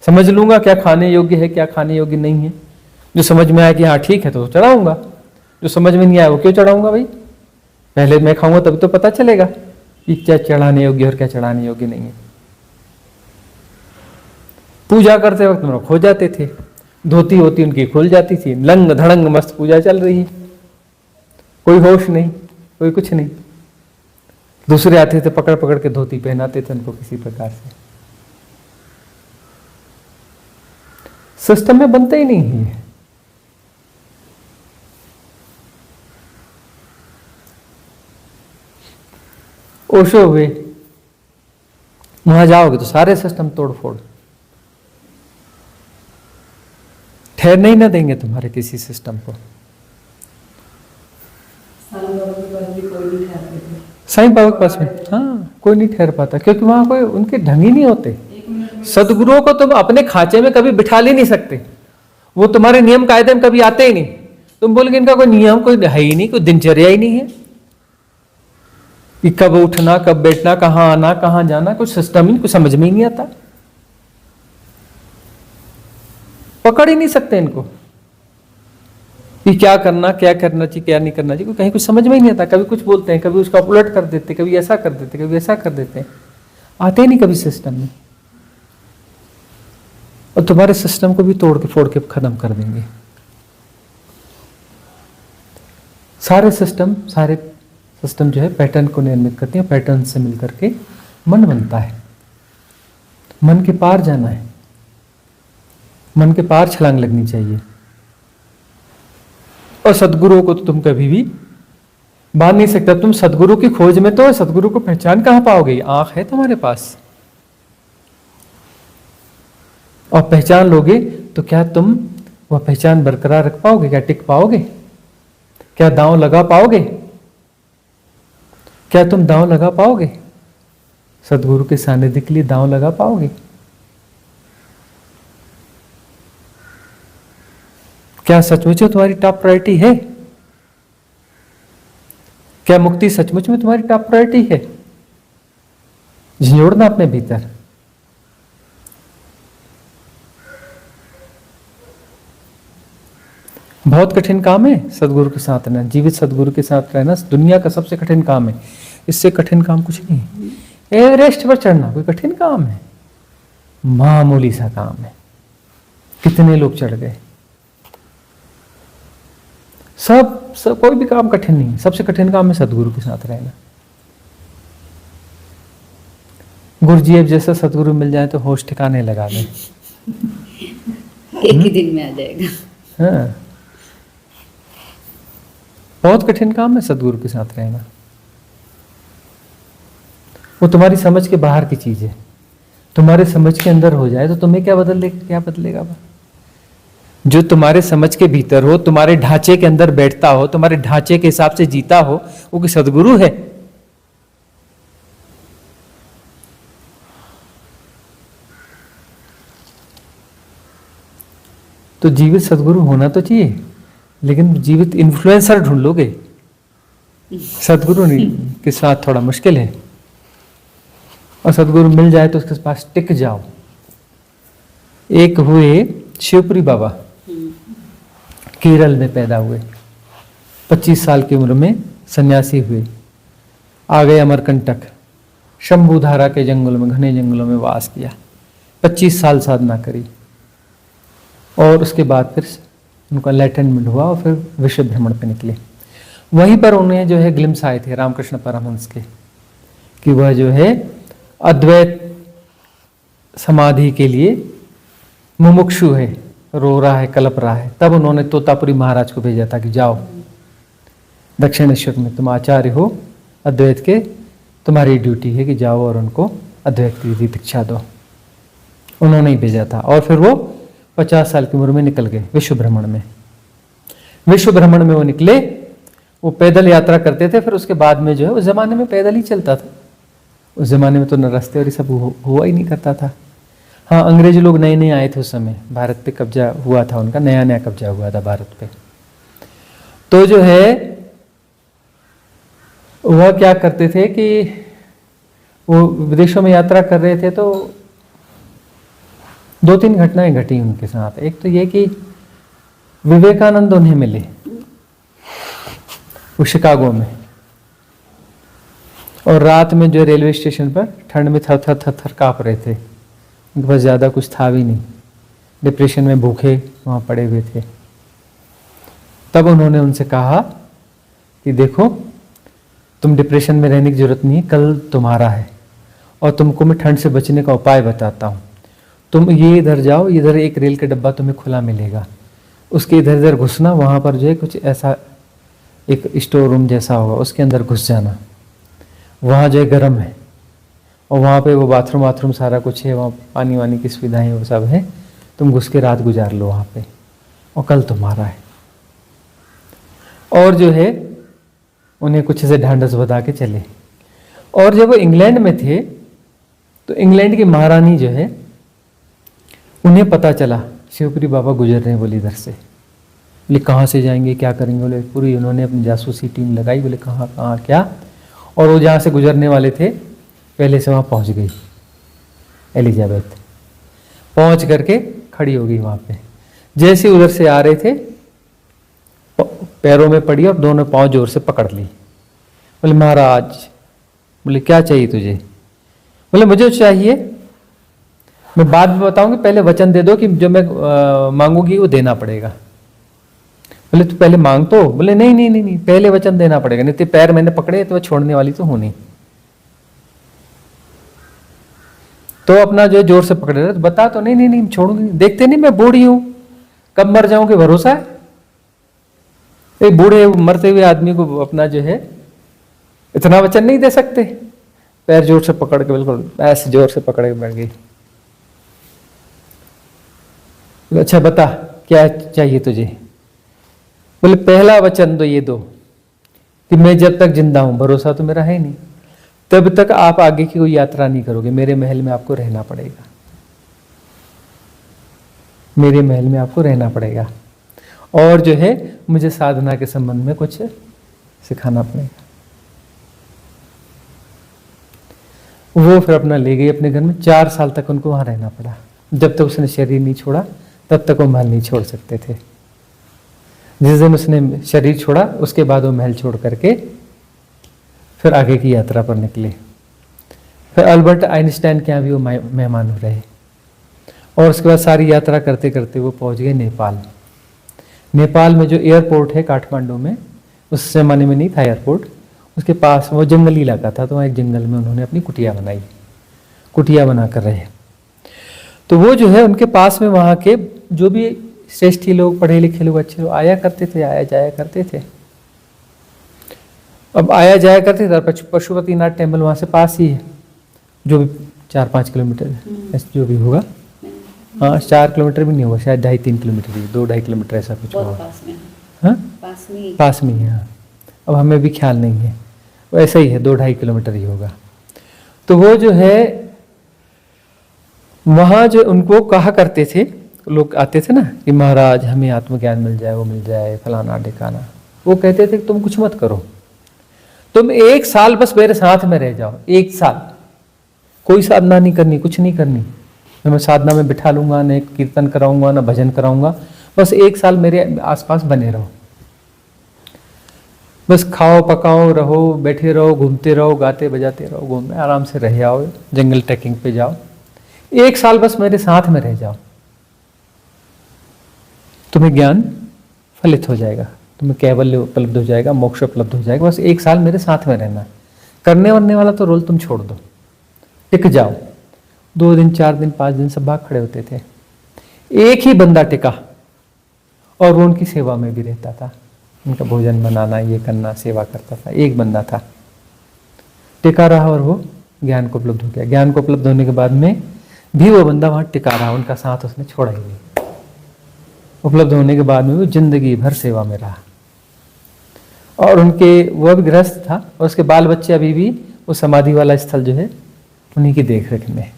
समझ लूंगा क्या खाने योग्य है, क्या खाने योग्य नहीं है। जो समझ में आया कि हाँ ठीक है तो चढ़ाऊंगा, जो समझ में नहीं आया वो क्यों चढ़ाऊंगा भाई, पहले मैं खाऊंगा तभी तो पता चलेगा कि क्या चढ़ाने योग्य और क्या चढ़ाने योग्य नहीं है। पूजा करते वक्त हम खो जाते थे, धोती होती उनकी खुल जाती थी, लंग धड़ंग मस्त पूजा चल रही है, कोई होश नहीं, कोई कुछ नहीं। दूसरे आते थे पकड़ पकड़ के धोती पहनाते थे उनको किसी प्रकार से। सिस्टम में बनते ही नहीं है। ओशो हुए, वहां जाओगे तो सारे सिस्टम तोड़ फोड़, ठहरने ही ना देंगे तुम्हारे किसी सिस्टम को। साईं बाबा के पास में हाँ कोई नहीं ठहर पाता, क्योंकि वहां कोई उनके ढंग ही नहीं होते। सदगुरुओं को तुम अपने खांचे में कभी बिठा ले नहीं सकते, वो तुम्हारे नियम कायदे में कभी आते ही नहीं। तुम बोलोगे इनका कोई नियम कोई है ही नहीं, कोई दिनचर्या ही नहीं है कि कब उठना, कब बैठना, कहां आना, कहां जाना, कुछ सिस्टम ही कुछ समझ में ही नहीं आता। पकड़ ही नहीं सकते इनको कि क्या करना, क्या करना चाहिए, क्या नहीं करना चाहिए, कहीं कुछ समझ में ही नहीं आता। कभी कुछ बोलते हैं, कभी उसका उलट कर देते, कभी ऐसा कर देते, कभी ऐसा कर देते हैं, आते ही नहीं कभी सिस्टम में। और तुम्हारे सिस्टम को भी तोड़ के फोड़ के खत्म कर देंगे। सारे सिस्टम जो है पैटर्न को निर्मित करते हैं, पैटर्न से मिलकर के मन बनता है। मन के पार जाना है, मन के पार छलांग लगनी चाहिए। और सदगुरुओं को तो तुम कभी भी बांध नहीं सकते। तुम सदगुरु की खोज में तो सदगुरु को पहचान कहां पाओगे, आंख है तुम्हारे पास, और पहचान लोगे तो क्या तुम वह पहचान बरकरार रख पाओगे, क्या टिक पाओगे, क्या दांव लगा पाओगे, क्या तुम दांव लगा पाओगे, सदगुरु के सानिध्य के लिए दांव लगा पाओगे? क्या सचमुच में तुम्हारी टॉप प्रायोरिटी है? क्या मुक्ति सचमुच में तुम्हारी टॉप प्रायोरिटी है? झिझोड़ना अपने भीतर। बहुत कठिन काम है सदगुरु के साथ रहना, जीवित सदगुरु के साथ रहना दुनिया का सबसे कठिन काम है। इससे कठिन काम कुछ नहीं है। एवरेस्ट पर चढ़ना कोई कठिन काम है? मामूली सा काम है। कितने लोग चढ़ गए। सब कोई भी काम कठिन नहीं, सबसे कठिन काम है सदगुरु के साथ रहना। गुरुजी जैसा सदगुरु मिल जाए तो होश ठिकाने लगा दें। एक ही दिन में आ जाएगा। हाँ, बहुत कठिन काम है सदगुरु के साथ रहना। वो तुम्हारी समझ के बाहर की चीज है, तुम्हारे समझ के अंदर हो जाए तो तुम्हें क्या बदलेगा वो? जो तुम्हारे समझ के भीतर हो, तुम्हारे ढांचे के अंदर बैठता हो, तुम्हारे ढांचे के हिसाब से जीता हो, वो कोई सदगुरु है? तो जीवित सदगुरु होना तो चाहिए, लेकिन जीवित इन्फ्लुएंसर ढूंढ लोगे, सदगुरु नहीं के साथ थोड़ा मुश्किल है। और सदगुरु मिल जाए तो उसके पास टिक जाओ। एक हुए शिवपुरी बाबा, केरल में पैदा हुए, 25 साल की उम्र में सन्यासी हुए, आ गए अमरकंटक, शंभुधारा के जंगलों में, घने जंगलों में वास किया, 25 साल साधना करी, और उसके बाद फिर उनका एनलाइटनमेंट हुआ और फिर विश्व भ्रमण पे निकले। वहीं पर उन्हें जो है ग्लिम्स आए थे रामकृष्ण परमहंस के, कि वह जो है अद्वैत समाधि के लिए मुमुक्षु है, रो रहा है, कलप रहा है। तब उन्होंने तोतापुरी महाराज को भेजा था कि जाओ दक्षिणेश्वर में, तुम आचार्य हो अद्वैत के, तुम्हारी ड्यूटी है कि जाओ और उनको अद्वैत की दीक्षा दो। उन्होंने ही भेजा था। और फिर वो 50 साल की उम्र में निकल गए विश्व भ्रमण में। विश्व भ्रमण में वो निकले, वो पैदल यात्रा करते थे। फिर उसके बाद में जो है, उस जमाने में पैदल ही चलता था, उस जमाने में तो न रास्ते और ये सब हुआ ही नहीं करता था। हाँ, अंग्रेज लोग नए नए आए थे उस समय, भारत पे कब्जा हुआ था उनका, नया नया कब्जा हुआ था भारत पे। तो जो है वह क्या करते थे कि वो विदेशों में यात्रा कर रहे थे, तो 2-3 घटनाएं घटी उनके साथ। एक तो ये कि विवेकानंद उन्हें मिले वो शिकागो में, और रात में जो रेलवे स्टेशन पर ठंड में थर थर थर थर काँप रहे थे। उनके पास ज़्यादा कुछ था भी नहीं, डिप्रेशन में भूखे वहाँ पड़े हुए थे। तब उन्होंने उनसे कहा कि देखो, तुम डिप्रेशन में रहने की जरूरत नहीं, कल तुम्हारा है, और तुमको मैं ठंड से बचने का उपाय बताता हूँ। तुम ये इधर जाओ, इधर एक रेल का डब्बा तुम्हें खुला मिलेगा, उसके इधर इधर घुसना, वहाँ पर जो है कुछ ऐसा एक स्टोर रूम जैसा होगा, उसके अंदर घुस जाना, वहाँ जो है गर्म है, और वहाँ पे वो बाथरूम सारा कुछ है, वहाँ पानी वानी की सुविधाएं वो सब है। तुम घुस के रात गुजार लो वहाँ पे, और कल तुम्हारा है। और जो है उन्हें कुछ ऐसे ढांढस बता के चले। और जब वो इंग्लैंड में थे तो इंग्लैंड की महारानी जो है, उन्हें पता चला शिवपुरी बाबा गुजर रहे हैं, बोले इधर से। बोले कहाँ से जाएंगे, क्या करेंगे? बोले पूरी उन्होंने अपनी जासूसी टीम लगाई। बोले कहाँ कहाँ क्या? और वो जहाँ से गुजरने वाले थे पहले से वहाँ पहुँच गई एलिजाबेथ, पहुँच करके खड़ी हो गई वहाँ पे। जैसे उधर से आ रहे थे, पैरों में पड़ी और दोनों पाँव जोर से पकड़ ली। बोले महाराज, बोले क्या चाहिए तुझे? बोले मुझे चाहिए, मैं बाद में बताऊंगी, पहले वचन दे दो कि जो मैं मांगूंगी वो देना पड़ेगा। बोले तू पहले मांग तो। बोले नहीं नहीं नहीं नहीं, पहले वचन देना पड़ेगा, नहीं तो पैर मैंने पकड़े तो वह छोड़ने वाली तो हूं नहीं। तो अपना जो जोर से पकड़े रहे, तो बता तो। नहीं नहीं नहीं छोड़ूंगी, देखते नहीं मैं बूढ़ी हूं, कब मर जाऊंगी भरोसा है? एक बूढ़े मरते हुए आदमी को अपना जो है इतना वचन नहीं दे सकते। पैर जोर से पकड़ के, बिल्कुल ऐसे जोर से पकड़ के बैठ गई। अच्छा बता क्या चाहिए तुझे? बोले पहला वचन तो ये दो कि मैं जब तक जिंदा हूं, भरोसा तो मेरा है नहीं, तब तक आप आगे की कोई यात्रा नहीं करोगे, मेरे महल में आपको रहना पड़ेगा, मेरे महल में आपको रहना पड़ेगा। और जो है मुझे साधना के संबंध में कुछ सिखाना पड़ेगा। वो फिर अपना ले गई अपने घर में। 4 साल तक उनको वहां रहना पड़ा। जब तक उसने शरीर नहीं छोड़ा तब तक वो महल नहीं छोड़ सकते थे। जिस दिन उसने शरीर छोड़ा उसके बाद वो महल छोड़ करके फिर आगे की यात्रा पर निकले। फिर अल्बर्ट आइंस्टाइन के यहाँ भी वो मेहमान हो रहे, और उसके बाद सारी यात्रा करते करते वो पहुंच गए नेपाल। नेपाल में जो एयरपोर्ट है काठमांडू में, उस जमाने में नहीं था एयरपोर्ट, उसके पास वो जंगली इलाका था, तो वहाँ एक जंगल में उन्होंने अपनी कुटिया बनाई, कुटिया बना कर रहे। तो वो जो है उनके पास में वहाँ के जो भी श्रेष्ठी लोग, पढ़े लिखे लोग, अच्छे लोग आया करते थे, आया जाया करते थे। अब आया जाया करते थे, पशुपतिनाथ टेम्पल वहाँ से पास ही है, जो भी 4-5 किलोमीटर ऐसे जो भी होगा, हाँ 4 किलोमीटर भी नहीं होगा, शायद 2.5-3 किलोमीटर ही, 2-2.5 किलोमीटर ऐसा कुछ बहुत होगा। पास में है। हाँ पास में ही। पास में ही है, हाँ। अब हमें भी ख्याल नहीं है, वो ऐसा ही है, 2-2.5 किलोमीटर ही होगा। तो वो जो है वहाँ जो उनको कहा करते थे, लोग आते थे ना कि महाराज हमें आत्मज्ञान मिल जाए, वो मिल जाए, फलाना ढिकाना, वो कहते थे कि तुम कुछ मत करो, तुम 1 साल बस मेरे साथ में रह जाओ, 1 साल कोई साधना नहीं करनी, कुछ नहीं करनी, मैं साधना में बिठा लूंगा, न कीर्तन कराऊंगा, न भजन कराऊंगा, बस 1 साल मेरे आसपास बने रहो, बस खाओ पकाओ रहो, बैठे रहो, घूमते रहो, गाते बजाते रहो, घूमने आराम से रह आओ, जंगल ट्रैकिंग पे जाओ, 1 साल बस मेरे साथ में रह जाओ, तुम्हें ज्ञान फलित हो जाएगा, तुम्हें कैवल्य उपलब्ध हो जाएगा, मोक्ष उपलब्ध हो जाएगा, बस 1 साल मेरे साथ में रहना। करने वरने वाला तो रोल तुम छोड़ दो, टिक जाओ। 2 दिन 4 दिन 5 दिन सब भाग खड़े होते थे, एक ही बंदा टिका और वो उनकी सेवा में भी रहता था, उनका भोजन बनाना, ये करना, सेवा करता था, एक बंदा था, टिका रहा और वो ज्ञान को उपलब्ध हो गया। ज्ञान को उपलब्ध होने के बाद में भी वो बंदा वहां टिका रहा, उनका साथ उसने छोड़ा ही नहीं। उपलब्ध होने के बाद में वो जिंदगी भर सेवा में रहा, और उनके वो भी गृहस्थ था, और उसके बाल बच्चे अभी भी वो समाधि वाला स्थल जो है उन्हीं की देखरेख में।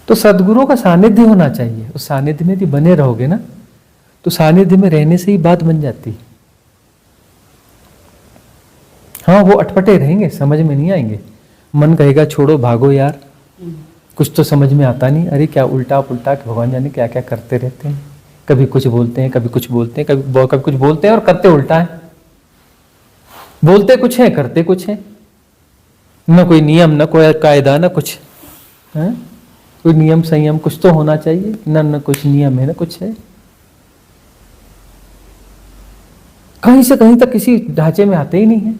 तो सदगुरु का सानिध्य होना चाहिए, उस सानिध्य में यदि बने रहोगे ना, तो सानिध्य में रहने से ही बात बन जाती। हाँ वो अटपटे रहेंगे, समझ में नहीं आएंगे, मन कहेगा छोड़ो भागो यार, कुछ तो समझ में आता नहीं, अरे क्या उल्टा पुल्टा भगवान जाने क्या क्या करते रहते हैं, कभी कुछ बोलते हैं, कभी कुछ बोलते हैं, कभी कुछ बोलते हैं और करते उल्टा है, बोलते कुछ है करते कुछ है, न कोई नियम, न कोई कायदा, न कुछ है, कोई नियम संयम कुछ तो होना चाहिए, न कुछ नियम है, न कुछ है, कहीं से कहीं तक किसी ढांचे में आते ही नहीं है।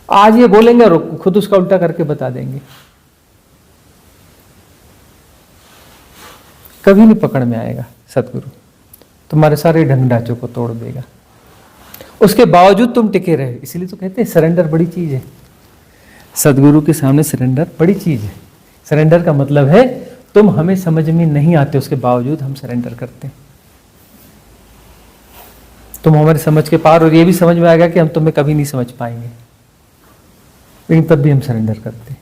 आज ये बोलेंगे और खुद उसका उल्टा करके बता देंगे, कभी नहीं पकड़ में आएगा सतगुरु, तुम्हारे सारे ढंग ढांचों को तोड़ देगा, उसके बावजूद तुम टिके रहे। इसलिए तो कहते हैं सरेंडर बड़ी चीज है, सदगुरु के सामने सरेंडर बड़ी चीज है। सरेंडर का मतलब है तुम हमें समझ में नहीं आते, उसके बावजूद हम सरेंडर करते हैं, तुम हमारी समझ के पार, और ये भी समझ में आएगा कि हम तुम्हें कभी नहीं समझ पाएंगे, लेकिन तब भी हम सरेंडर करते हैं।